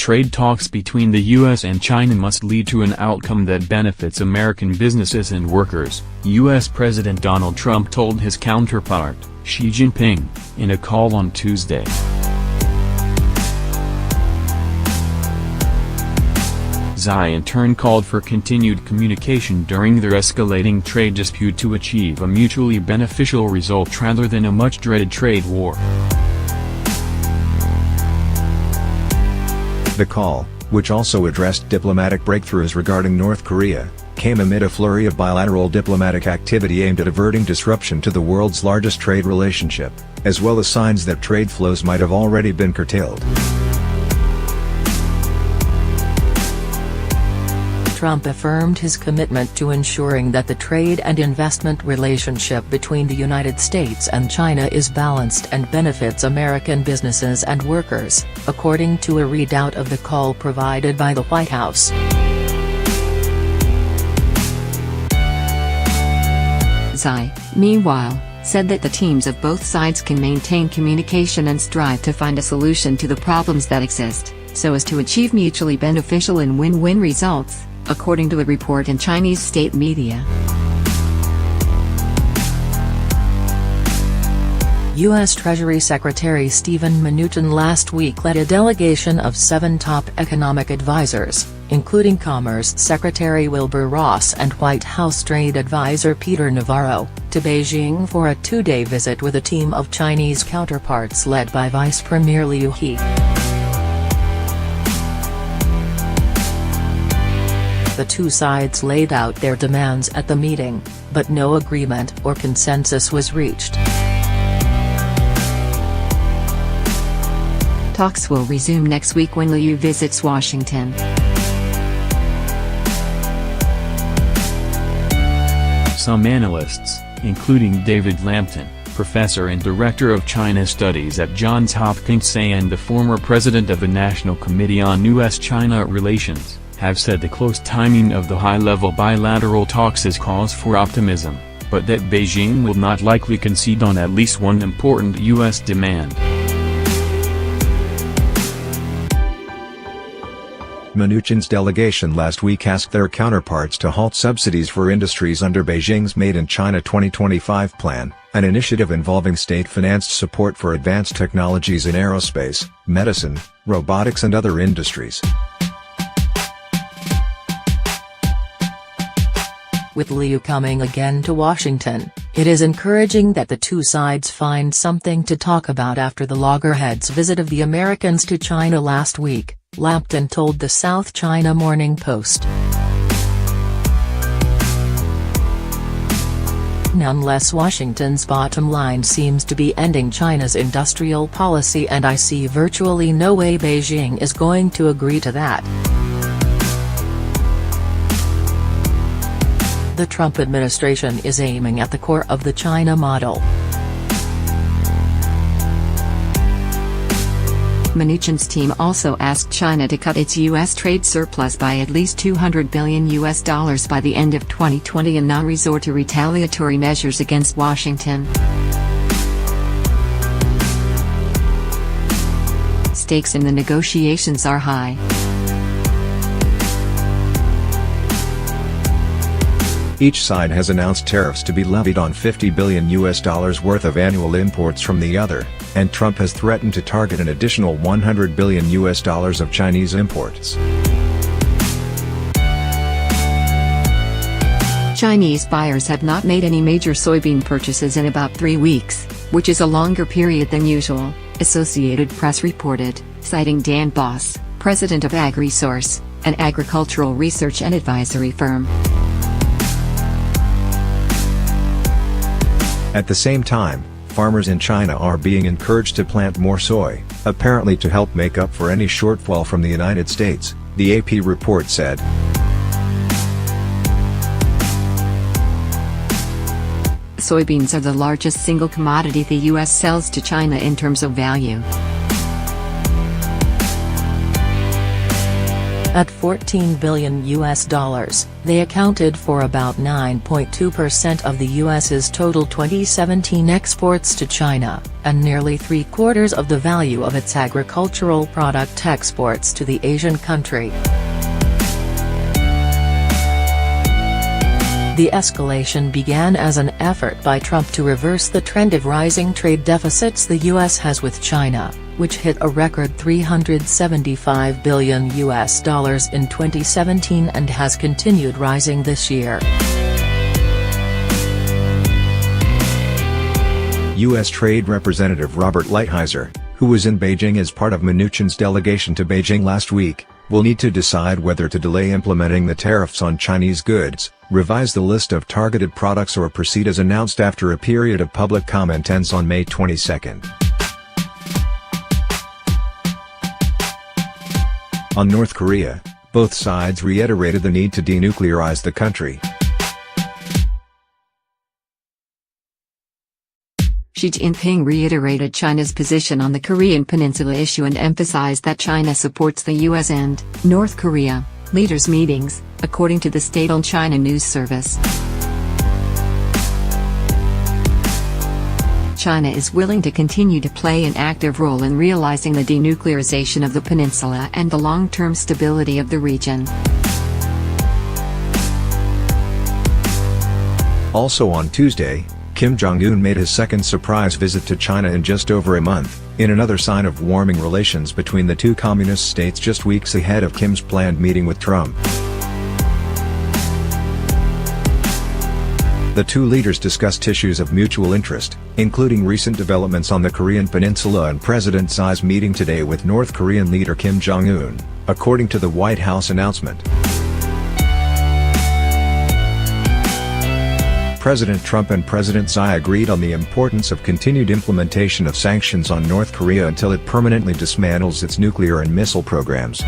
trade talks between the U.S. and China must lead to an outcome that benefits American businesses and workers, U.S. President Donald Trump told his counterpart, Xi Jinping, in a call on Tuesday. Xi in turn called for continued communication during their escalating trade dispute to achieve a mutually beneficial result rather than a much-dreaded trade war. The call, which also addressed diplomatic breakthroughs regarding North Korea, came amid a flurry of bilateral diplomatic activity aimed at averting disruption to the world's largest trade relationship, as well as signs that trade flows might have already been curtailed. Trump affirmed his commitment to ensuring that the trade and investment relationship between the United States and China is balanced and benefits American businesses and workers, according to a readout of the call provided by the White House. Xi, meanwhile, said that the teams of both sides can maintain communication and strive to find a solution to the problems that exist, so as to achieve mutually beneficial and win-win results, according to a report in Chinese state media. U.S. Treasury Secretary Steven Mnuchin last week led a delegation of 7 top economic advisers, including Commerce Secretary Wilbur Ross and White House Trade Advisor Peter Navarro, to Beijing for a 2-day visit with a team of Chinese counterparts led by Vice Premier Liu He. The two sides laid out their demands at the meeting, but no agreement or consensus was reached. Talks will resume next week when Liu visits Washington. Some analysts, including David Lampton, professor and director of China Studies at Johns Hopkins and the former president of the National Committee on U.S.-China Relations, have said the close timing of the high-level bilateral talks is cause for optimism, but that Beijing will not likely concede on at least one important U.S. demand. Mnuchin's delegation last week asked their counterparts to halt subsidies for industries under Beijing's Made in China 2025 plan, an initiative involving state-financed support for advanced technologies in aerospace, medicine, robotics and other industries. With Liu coming again to Washington, it is encouraging that the two sides find something to talk about after the loggerheads' visit of the Americans to China last week, Lampton told the South China Morning Post. Nonetheless, Washington's bottom line seems to be ending China's industrial policy, and I see virtually no way Beijing is going to agree to that. The Trump administration is aiming at the core of the China model. Mnuchin's team also asked China to cut its U.S. trade surplus by at least $200 billion by the end of 2020 and not resort to retaliatory measures against Washington. Stakes in the negotiations are high. Each side has announced tariffs to be levied on $50 billion worth of annual imports from the other, and Trump has threatened to target an additional $100 billion of Chinese imports. Chinese buyers have not made any major soybean purchases in about 3 weeks, which is a longer period than usual, Associated Press reported, citing Dan Boss, president of AgriSource, an agricultural research and advisory firm. At the same time, farmers in China are being encouraged to plant more soy, apparently to help make up for any shortfall from the United States, the AP report said. Soybeans are the largest single commodity the U.S. sells to China in terms of value. At $14 billion, they accounted for about 9.2% of the U.S.'s total 2017 exports to China, and nearly three-quarters of the value of its agricultural product exports to the Asian country. The escalation began as an effort by Trump to reverse the trend of rising trade deficits the U.S. has with China, which hit a record $375 billion in 2017 and has continued rising this year. U.S. Trade Representative Robert Lighthizer, who was in Beijing as part of Mnuchin's delegation to Beijing last week, will need to decide whether to delay implementing the tariffs on Chinese goods, revise the list of targeted products, or proceed as announced after a period of public comment ends on May 22. On North Korea, both sides reiterated the need to denuclearize the country. Xi Jinping reiterated China's position on the Korean Peninsula issue and emphasized that China supports the U.S. and North Korea leaders' meetings, according to the state-owned China news service. China is willing to continue to play an active role in realizing the denuclearization of the peninsula and the long-term stability of the region. Also on Tuesday, Kim Jong-un made his second surprise visit to China in just over a month, in another sign of warming relations between the two communist states just weeks ahead of Kim's planned meeting with Trump. The two leaders discussed issues of mutual interest, including recent developments on the Korean Peninsula and President Xi's meeting today with North Korean leader Kim Jong-un, according to the White House announcement. President Trump and President Xi agreed on the importance of continued implementation of sanctions on North Korea until it permanently dismantles its nuclear and missile programs.